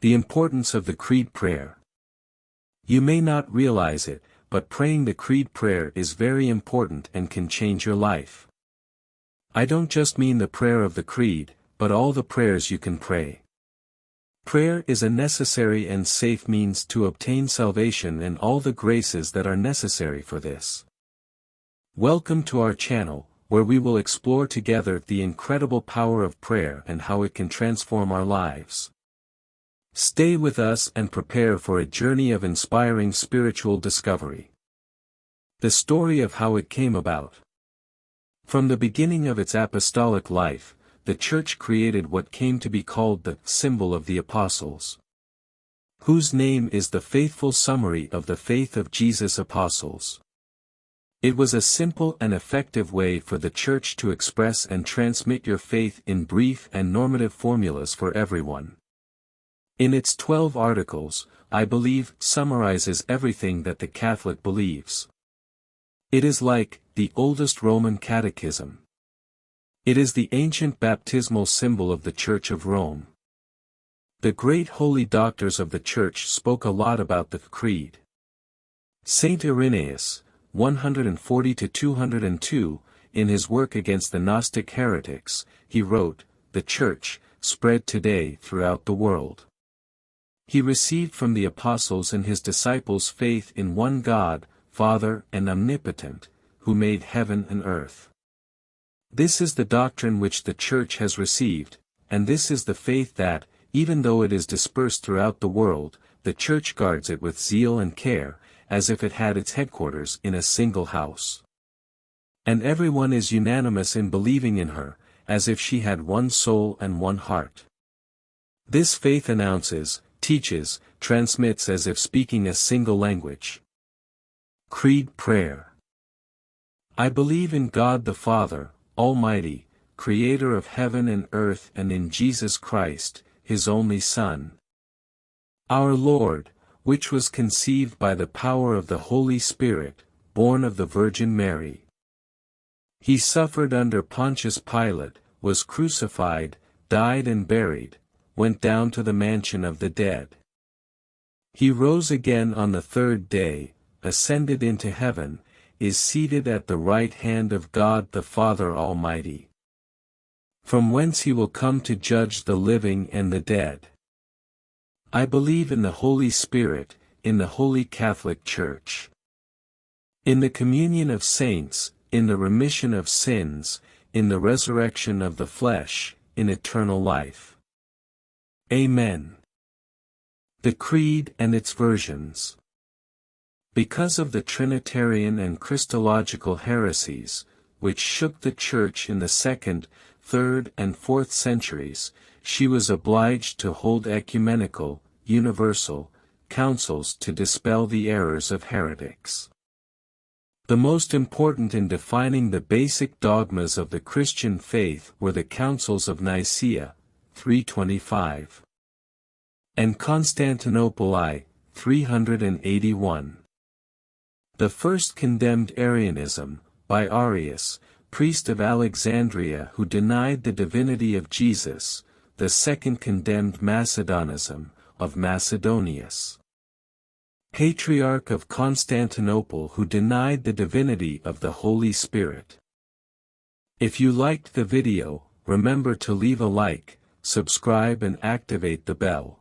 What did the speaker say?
The importance of the Creed prayer. You may not realize it, but praying the Creed prayer is very important and can change your life. I don't just mean the prayer of the Creed, but all the prayers you can pray. Prayer is a necessary and safe means to obtain salvation and all the graces that are necessary for this. Welcome to our channel, where we will explore together the incredible power of prayer and how it can transform our lives. Stay with us and prepare for a journey of inspiring spiritual discovery. The story of how it came about. From the beginning of its apostolic life, the Church created what came to be called the symbol of the apostles, whose name is the faithful summary of the faith of Jesus' apostles. It was a simple and effective way for the Church to express and transmit your faith in brief and normative formulas for everyone. In its 12 articles, I believe summarizes everything that the Catholic believes. It is like the oldest Roman catechism. It is the ancient baptismal symbol of the Church of Rome. The great holy doctors of the Church spoke a lot about the Creed. Saint Irenaeus, 140–202, in his work against the Gnostic heretics, he wrote, "The Church, spread today throughout the world. He received from the apostles and his disciples faith in one God, Father and Omnipotent, who made heaven and earth. This is the doctrine which the Church has received, and this is the faith that, even though it is dispersed throughout the world, the Church guards it with zeal and care, as if it had its headquarters in a single house. And everyone is unanimous in believing in her, as if she had one soul and one heart. This faith announces, teaches, transmits as if speaking a single language." Creed Prayer. I believe in God the Father, Almighty, Creator of heaven and earth, and in Jesus Christ, His only Son, our Lord, which was conceived by the power of the Holy Spirit, born of the Virgin Mary. He suffered under Pontius Pilate, was crucified, died and buried, went down to the mansion of the dead. He rose again on the third day, ascended into heaven, is seated at the right hand of God the Father Almighty, from whence he will come to judge the living and the dead. I believe in the Holy Spirit, in the Holy Catholic Church, in the communion of saints, in the remission of sins, in the resurrection of the flesh, in eternal life. Amen. The Creed and its versions. Because of the Trinitarian and Christological heresies, which shook the Church in the 2nd, 3rd and 4th centuries, she was obliged to hold ecumenical, universal, councils to dispel the errors of heretics. The most important in defining the basic dogmas of the Christian faith were the Councils of Nicaea, 325, and Constantinople I, 381. The first condemned Arianism, by Arius, priest of Alexandria who denied the divinity of Jesus, the second condemned Macedonism, of Macedonius, Patriarch of Constantinople who denied the divinity of the Holy Spirit. If you liked the video, remember to leave a like, subscribe and activate the bell.